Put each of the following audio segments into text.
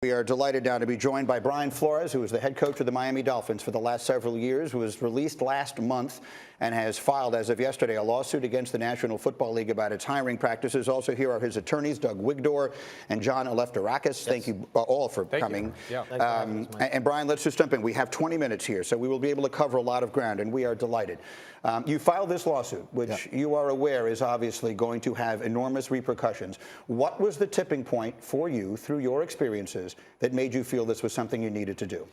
We are delighted now to be joined by Brian Flores, who is the head coach of the Miami Dolphins for the last several years, who was released last month and has filed, as of yesterday, a lawsuit against the National Football League about its hiring practices. Also here are his attorneys, Doug Wigdor and John Elefterakis. Yes. Thank you all for coming. Yeah. And Brian, let's just jump in. We have 20 minutes here, so we will be able to cover a lot of ground, and we are delighted. You filed this lawsuit, which you are aware is obviously going to have enormous repercussions. What was the tipping point for you, through your experiences, that made you feel this was something you needed to do?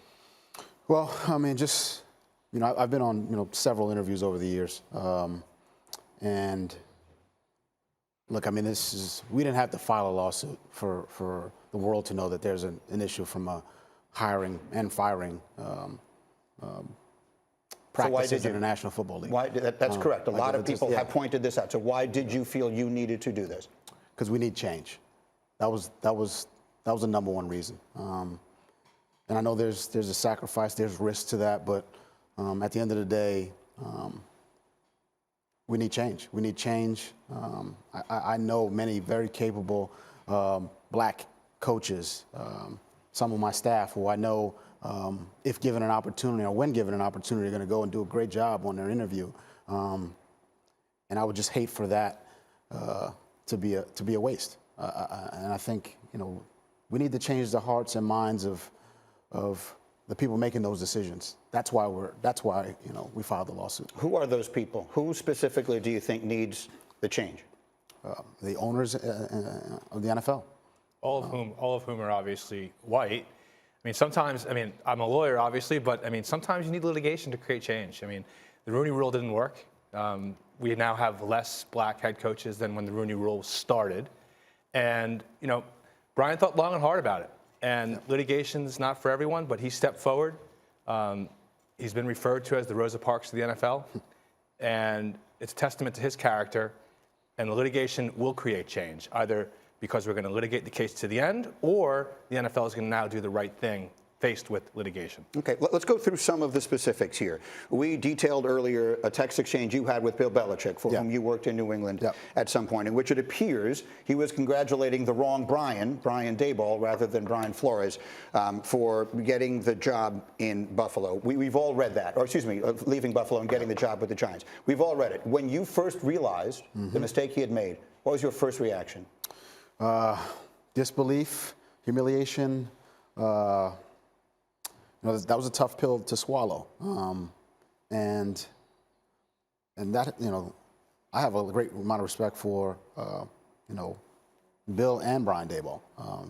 Well, I mean, just, I've been on, several interviews over the years. And look, I mean, we didn't have to file a lawsuit for the world to know that there's an issue from a hiring and firing practices in the National Football League. Why? That's correct. A lot of people have pointed this out. So why did you feel you needed to do this? Because we need change. That was the number one reason. And I know there's a sacrifice, there's risk to that, but at the end of the day, we need change. We need change. I know many very capable black coaches, some of my staff who I know, if given an opportunity or when given an opportunity, are going to go and do a great job on their interview. And I would just hate for that to be a waste. And I think, we need to change the hearts and minds of the people making those decisions. That's why we filed the lawsuit. Who are those people? Who specifically do you think needs the change? The owners of the NFL. All of whom are obviously white. I mean, sometimes, I'm a lawyer, obviously, but sometimes you need litigation to create change. The Rooney Rule didn't work. We now have less black head coaches than when the Rooney Rule started. And, Brian thought long and hard about it. And litigation's not for everyone, but he stepped forward. He's been referred to as the Rosa Parks of the NFL. And it's a testament to his character. And the litigation will create change, either because we're going to litigate the case to the end, or the NFL is going to now do the right thing faced with litigation. Okay, let's go through some of the specifics here. We detailed earlier a text exchange you had with Bill Belichick, for whom you worked in New England at some point, in which it appears he was congratulating the wrong Brian Daboll, rather than Brian Flores, for getting the job in Buffalo. We've all read that, or excuse me, leaving Buffalo and getting the job with the Giants. We've all read it. When you first realized the mistake he had made, what was your first reaction? Disbelief, humiliation. That was a tough pill to swallow, and that I have a great amount of respect for Bill and Brian Daboll.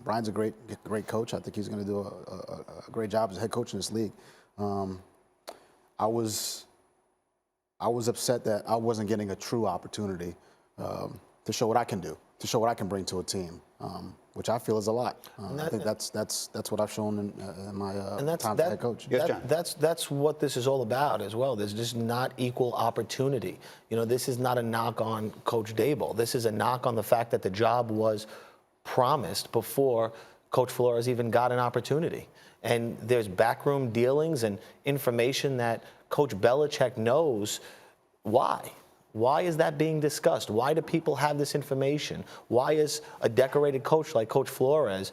Brian's a great coach. I think he's going to do a great job as a head coach in this league. I was upset that I wasn't getting a true opportunity to show what I can do, to show what I can bring to a team, which I feel is a lot. I think that's what I've shown in my time as head coach. That's what this is all about as well. There's just not equal opportunity. This is not a knock on Coach Daboll. This is a knock on the fact that the job was promised before Coach Flores even got an opportunity. And there's backroom dealings and information that Coach Belichick knows. Why? Why is that being discussed? Why do people have this information? Why is a decorated coach like Coach Flores,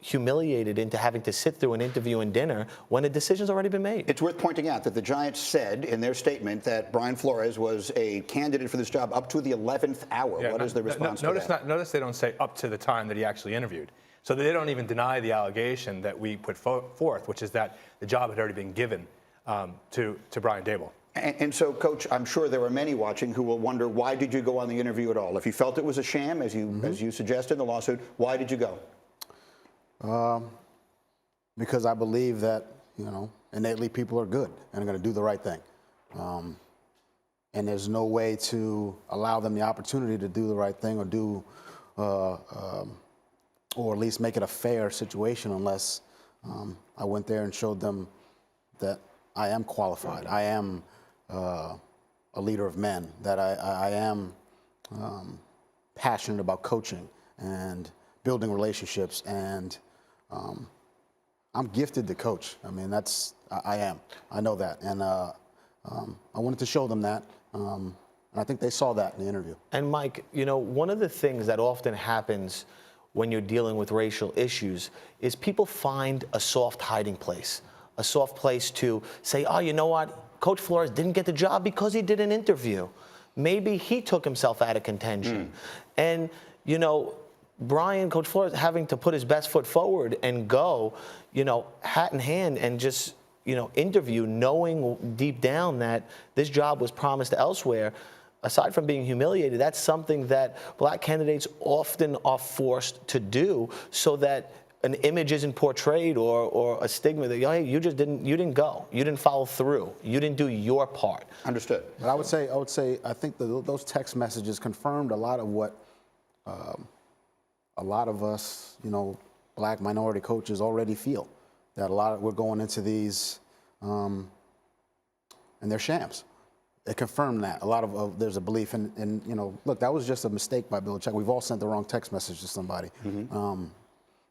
humiliated into having to sit through an interview and dinner when a decision's already been made? It's worth pointing out that the Giants said in their statement that Brian Flores was a candidate for this job up to the 11th hour. What is the response to that? Notice they don't say up to the time that he actually interviewed. So they don't even deny the allegation that we put forth, which is that the job had already been given to Brian Daboll. And so, Coach, I'm sure there are many watching who will wonder, why did you go on the interview at all? If you felt it was a sham, as you suggested in the lawsuit, why did you go? Because I believe that, innately people are good and are going to do the right thing. And there's no way to allow them the opportunity to do the right thing or or at least make it a fair situation unless I went there and showed them that I am qualified. I am a leader of men, that I am passionate about coaching and building relationships, and I'm gifted to coach. I am. I know that, and I wanted to show them that, and I think they saw that in the interview. And Mike, one of the things that often happens when you're dealing with racial issues is people find a soft hiding place, a soft place to say, oh, you know what? Coach Flores didn't get the job because he did an interview. Maybe he took himself out of contention. And, you know, Coach Flores having to put his best foot forward and go, you know, hat in hand and just, you know, interview, knowing deep down that this job was promised elsewhere. Aside from being humiliated, that's something that black candidates often are forced to do so that an image isn't portrayed or a stigma that, hey, you didn't go, you didn't follow through, you didn't do your part. Understood. But I would say, I think those text messages confirmed a lot of what a lot of us, you know, black minority coaches already feel. That we're going into these, and they're shams. It confirmed that. A lot of there's a belief in, you know, look, that was just a mistake by Belichick. We've all sent the wrong text message to somebody.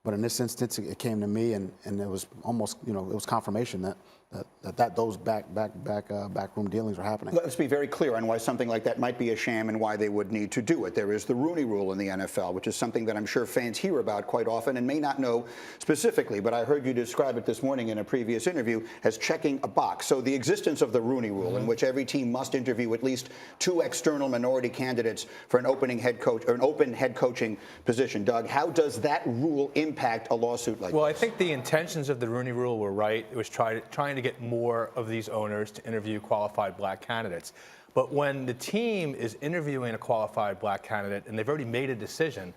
But in this instance, it came to me, and it was almost, you know, it was confirmation that those backroom dealings are happening. Let's be very clear on why something like that might be a sham and why they would need to do it. There is the Rooney Rule in the NFL, which is something that I'm sure fans hear about quite often and may not know specifically. But I heard you describe it this morning in a previous interview as checking a box. So the existence of the Rooney Rule, in which every team must interview at least 2 external minority candidates for an open head coaching position. Doug, how does that rule impact a lawsuit like this? Well, I think the intentions of the Rooney Rule were right. It was trying to get more of these owners to interview qualified black candidates. But when the team is interviewing a qualified black candidate and they've already made a decision,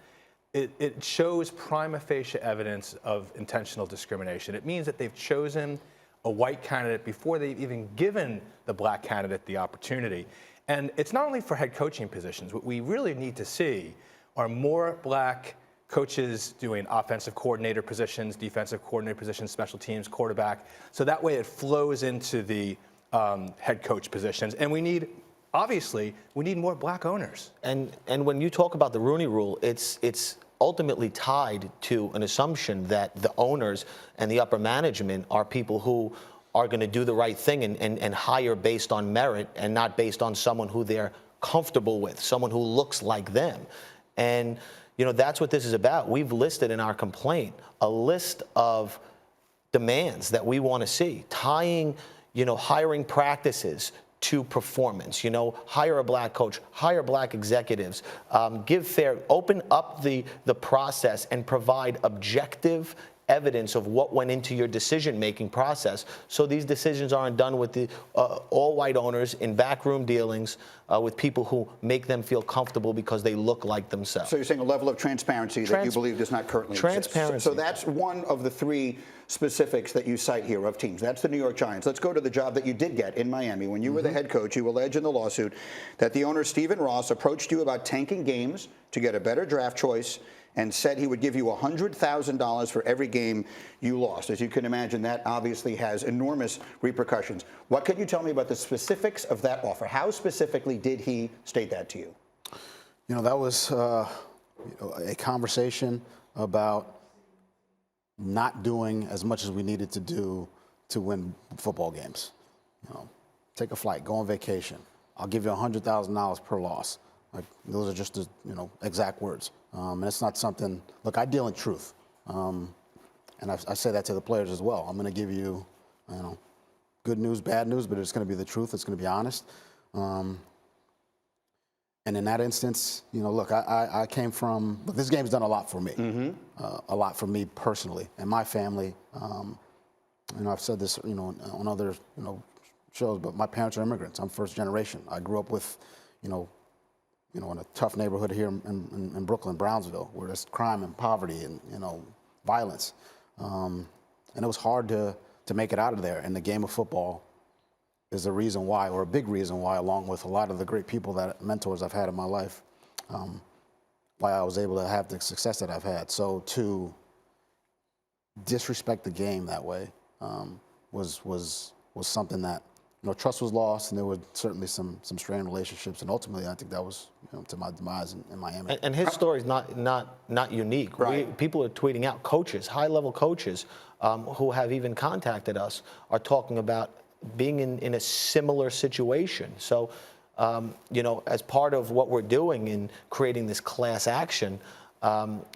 it shows prima facie evidence of intentional discrimination. It means that they've chosen a white candidate before they've even given the black candidate the opportunity. And it's not only for head coaching positions. What we really need to see are more black coaches doing offensive coordinator positions, defensive coordinator positions, special teams, quarterback. So that way it flows into the head coach positions. And obviously, we need more black owners. And when you talk about the Rooney Rule, it's ultimately tied to an assumption that the owners and the upper management are people who are going to do the right thing and hire based on merit and not based on someone who they're comfortable with, someone who looks like them. And you know, that's what this is about. We've listed in our complaint a list of demands that we want to see, tying, you know, hiring practices to performance. You know, hire a black coach, hire black executives, open up the process and provide objective evidence of what went into your decision-making process, so these decisions aren't done with the all white owners in backroom dealings with people who make them feel comfortable because they look like themselves. So you're saying a level of transparency that you believe does not currently exist. So that's one of the 3 specifics that you cite here of teams. That's the New York Giants. Let's go to the job that you did get in Miami. When you were the head coach, you allege in the lawsuit that the owner, Stephen Ross, approached you about tanking games to get a better draft choice and said he would give you $100,000 for every game you lost. As you can imagine, that obviously has enormous repercussions. What can you tell me about the specifics of that offer? How specifically did he state that to you? You know, that was a conversation about not doing as much as we needed to do to win football games. You know, take a flight, go on vacation. I'll give you $100,000 per loss. Like, those are just the, you know, exact words. And it's not something, look, I deal in truth. And I say that to the players as well. I'm going to give you, you know, good news, bad news, but it's going to be the truth. It's going to be honest. And in that instance, you know, look, I came from, look, this game's done a lot for me, a lot for me personally and my family. You know, I've said this, you know, on other, you know, shows, but my parents are immigrants. I'm first generation. I grew up with, you know, in a tough neighborhood here in Brooklyn, Brownsville, where there's crime and poverty and, you know, violence. And it was hard to make it out of there. And the game of football is a reason why, or a big reason why, along with a lot of the great people mentors I've had in my life, why I was able to have the success that I've had. So to disrespect the game that way was something that, you know, trust was lost, and there were certainly some strained relationships, and ultimately, I think that was, you know, to my demise in Miami. And his story is not unique. Right. People are tweeting out. Coaches, high-level coaches, who have even contacted us, are talking about being in a similar situation. So, you know, as part of what we're doing in creating this class action,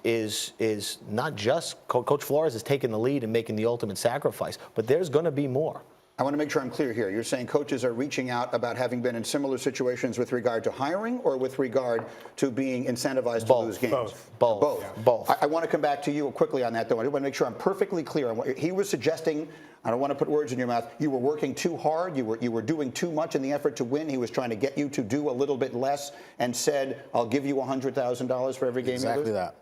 is not just Coach Flores has taken the lead in making the ultimate sacrifice, but there's going to be more. I want to make sure I'm clear here. You're saying coaches are reaching out about having been in similar situations with regard to hiring or with regard to being incentivized to lose games? Both. I want to come back to you quickly on that, though. I want to make sure I'm perfectly clear on what he was suggesting. I don't want to put words in your mouth. You were working too hard. You were doing too much in the effort to win. He was trying to get you to do a little bit less and said, I'll give you $100,000 for every game you lose. Exactly that.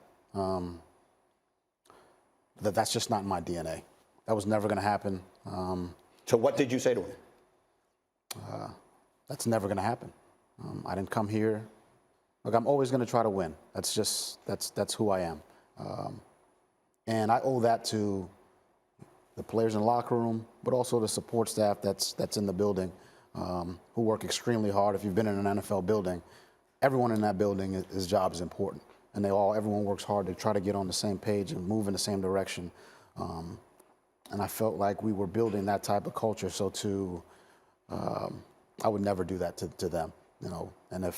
That's just not in my DNA. That was never going to happen. So what did you say to him? That's never going to happen. I didn't come here. Look, I'm always going to try to win. That's who I am. And I owe that to the players in the locker room, but also the support staff that's in the building, who work extremely hard. If you've been in an NFL building, everyone in that building, his job is important. And everyone works hard to try to get on the same page and move in the same direction. And I felt like we were building that type of culture. So I would never do that to them, you know. And at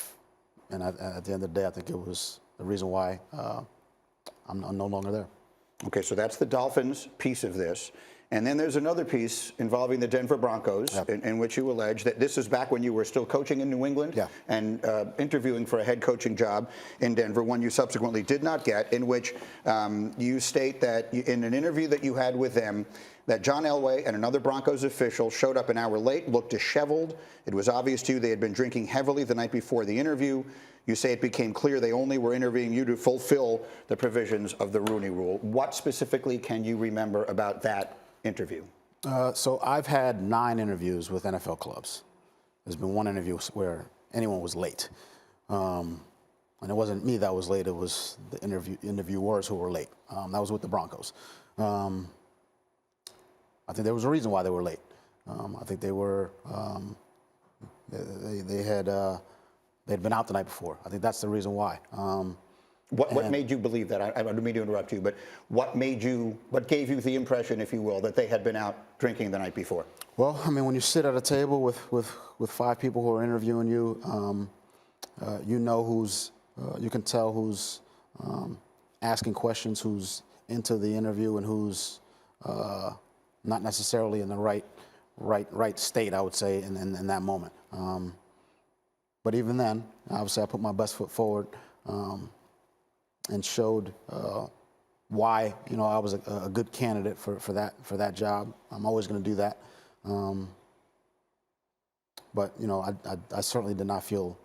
the end of the day, I think it was the reason why I'm no longer there. Okay, so that's the Dolphins piece of this. And then there's another piece involving the Denver Broncos, in which you allege that this is back when you were still coaching in New England and interviewing for a head coaching job in Denver, one you subsequently did not get, in which you state that in an interview that you had with them, that John Elway and another Broncos official showed up an hour late, looked disheveled. It was obvious to you they had been drinking heavily the night before the interview. You say it became clear they only were interviewing you to fulfill the provisions of the Rooney Rule. What specifically can you remember about that interview? So I've had 9 interviews with NFL clubs. There's been one interview where anyone was late. And it wasn't me that was late, it was the interviewers who were late. That was with the Broncos. I think there was a reason why they were late. I think they were, they'd been out the night before. I think that's the reason why. What made you believe that? I don't mean to interrupt you, but what gave you the impression, if you will, that they had been out drinking the night before? Well, I mean, when you sit at a table with 5 people who are interviewing you, you know you can tell who's asking questions, who's into the interview, and who's not necessarily in the right state, I would say, in that moment. But even then, obviously, I put my best foot forward. And showed why I was a good candidate for that job. I'm always going to do that. But I certainly did not feel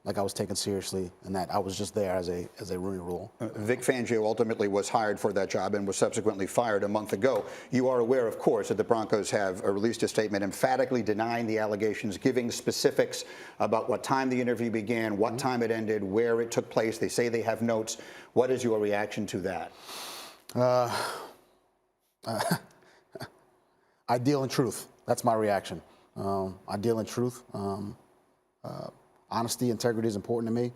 like I was taken seriously, and that I was just there as a Rooney Rule. Vic Fangio ultimately was hired for that job and was subsequently fired a month ago. You are aware, of course, that the Broncos have released a statement emphatically denying the allegations, giving specifics about what time the interview began, what time it ended, where it took place. They say they have notes. What is your reaction to that? I deal in truth. That's my reaction. I deal in truth. Honesty, integrity is important to me,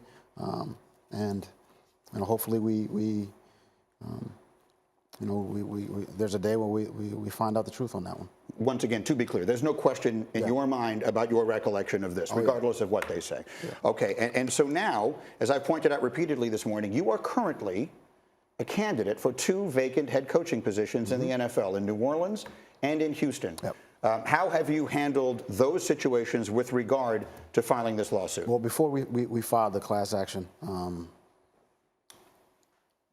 and hopefully there's a day where we find out the truth on that one. Once again, to be clear, there's no question in your mind about your recollection of this, regardless of what they say. Yeah. Okay, and so now, as I pointed out repeatedly this morning, you are currently a candidate for 2 vacant head coaching positions in the NFL, in New Orleans and in Houston. Yep. How have you handled those situations with regard to filing this lawsuit? Well, before we filed the class action,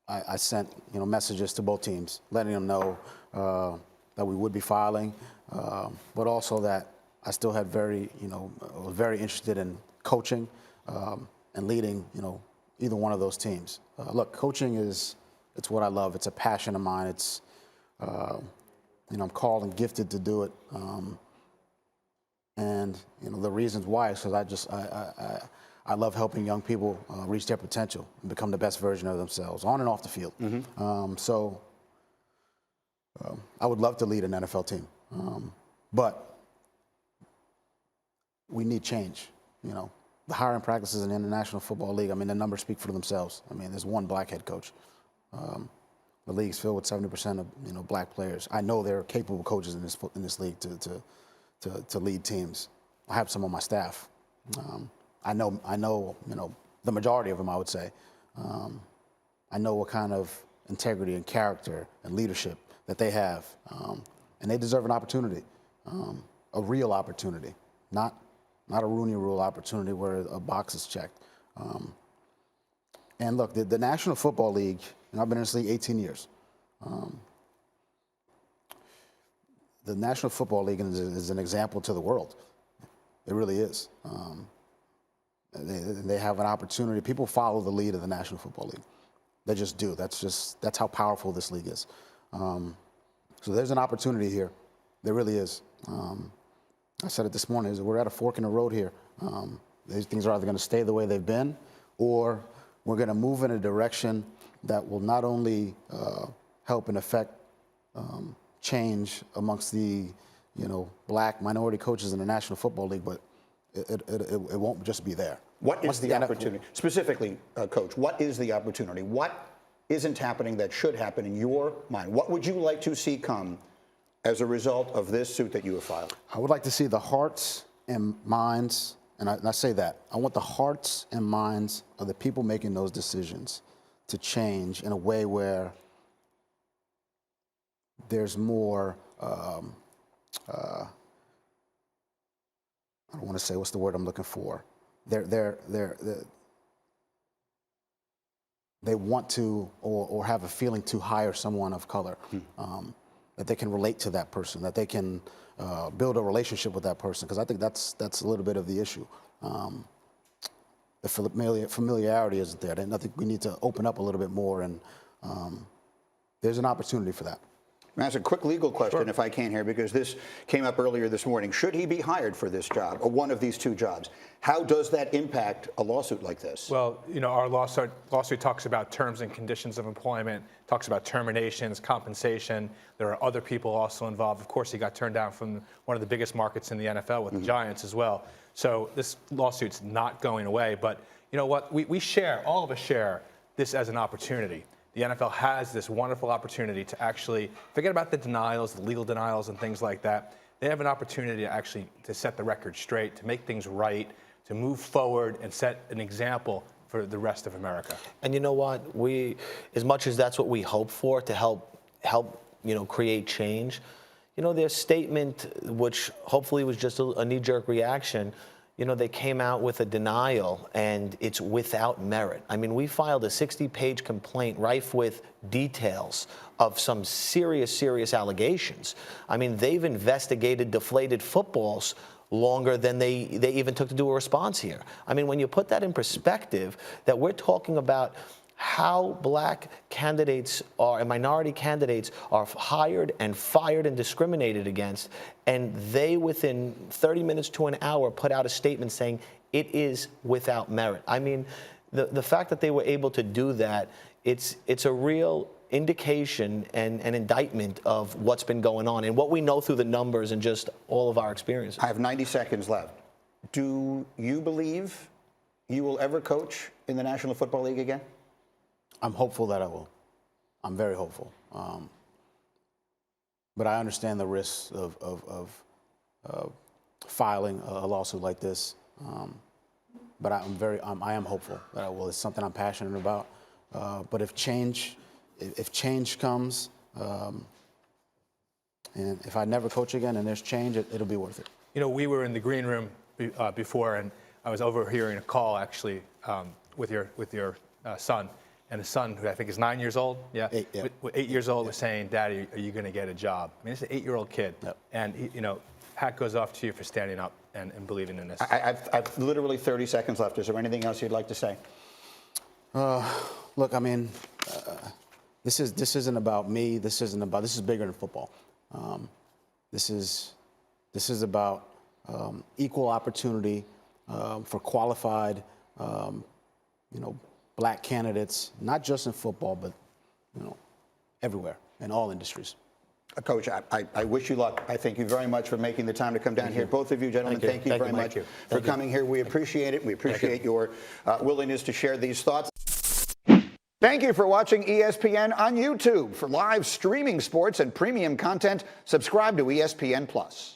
I sent messages to both teams, letting them know that we would be filing, but also that I still had was very interested in coaching and leading either one of those teams. Look, coaching it's what I love. It's a passion of mine. It's I'm called and gifted to do it, and the reasons why is because I love helping young people reach their potential and become the best version of themselves on and off the field. Mm-hmm. So I would love to lead an NFL team, but we need change. The hiring practices in the National Football League, I mean, the numbers speak for themselves. I mean, there's one black head coach. The league's filled with 70% of black players. I know there are capable coaches in this league to lead teams. I have some on my staff. I know the majority of them, I would say. I know what kind of integrity and character and leadership that they have, and they deserve an opportunity, a real opportunity, not a Rooney Rule opportunity where a box is checked. And look, the National Football League, and I've been in this league 18 years. The National Football League is an example to the world. It really is. They have an opportunity. People follow the lead of the National Football League. They just do. That's how powerful this league is. So there's an opportunity here. There really is. I said it this morning. We're at a fork in the road here. These things are either going to stay the way they've been, or we're going to move in a direction that will not only help and affect change amongst the black minority coaches in the National Football League, but it won't just be there. What is the opportunity? Specifically, Coach, what is the opportunity? What isn't happening that should happen in your mind? What would you like to see come as a result of this suit that you have filed? I would like to see the hearts and minds, and I say that, I want the hearts and minds of the people making those decisions to change in a way where there's more, I don't want to say, what's the word I'm looking for? They want to or have a feeling to hire someone of color, that they can relate to that person, that they can build a relationship with that person, because I think that's a little bit of the issue. The familiarity isn't there. I think we need to open up a little bit more, and there's an opportunity for that. That's a quick legal question, if I can here, because this came up earlier this morning. Should he be hired for this job, or one of these two jobs? How does that impact a lawsuit like this? Well, our lawsuit talks about terms and conditions of employment, talks about terminations, compensation. There are other people also involved. Of course, he got turned down from one of the biggest markets in the NFL with the Giants as well. So this lawsuit's not going away. But you know what? All of us share this as an opportunity. The NFL has this wonderful opportunity to actually forget about the denials, the legal denials and things like that. They have an opportunity to set the record straight, to make things right, to move forward and set an example for the rest of America. And you know what? As much as that's what we hope for, to help create change, their statement, which hopefully was just a knee-jerk reaction, they came out with a denial, and it's without merit. I mean, we filed a 60-page complaint rife with details of some serious allegations. I mean, they've investigated deflated footballs longer than they even took to do a response here. I mean, when you put that in perspective, that we're talking about how black candidates and minority candidates are hired and fired and discriminated against, and they within 30 minutes to an hour put out a statement saying it is without merit. I mean, the fact that they were able to do that, it's a real indication and an indictment of what's been going on and what we know through the numbers and just all of our experiences. I have 90 seconds left. Do you believe you will ever coach in the National Football League again? I'm hopeful that I will. I'm very hopeful. But I understand the risks of filing a lawsuit like this. But I am hopeful that I will. It's something I'm passionate about. But if change comes, and if I never coach again and there's change, it'll be worth it. We were in the green room before, and I was overhearing a call actually with your son. And the son, who I think is 9 years old, 8 years old, was saying, "Daddy, are you going to get a job?" I mean, it's an 8-year-old kid, and hat goes off to you for standing up and believing in this. I've literally 30 seconds left. Is there anything else you'd like to say? Look, I mean, this isn't about me. This is bigger than football. This is about equal opportunity for qualified, black candidates, not just in football, but everywhere in all industries. Coach, I wish you luck. I thank you very much for making the time to come down here. Both of you gentlemen, thank you very much for coming here. We appreciate it. We appreciate your willingness to share these thoughts. Thank you for watching ESPN on YouTube. For live streaming sports and premium content, subscribe to ESPN+.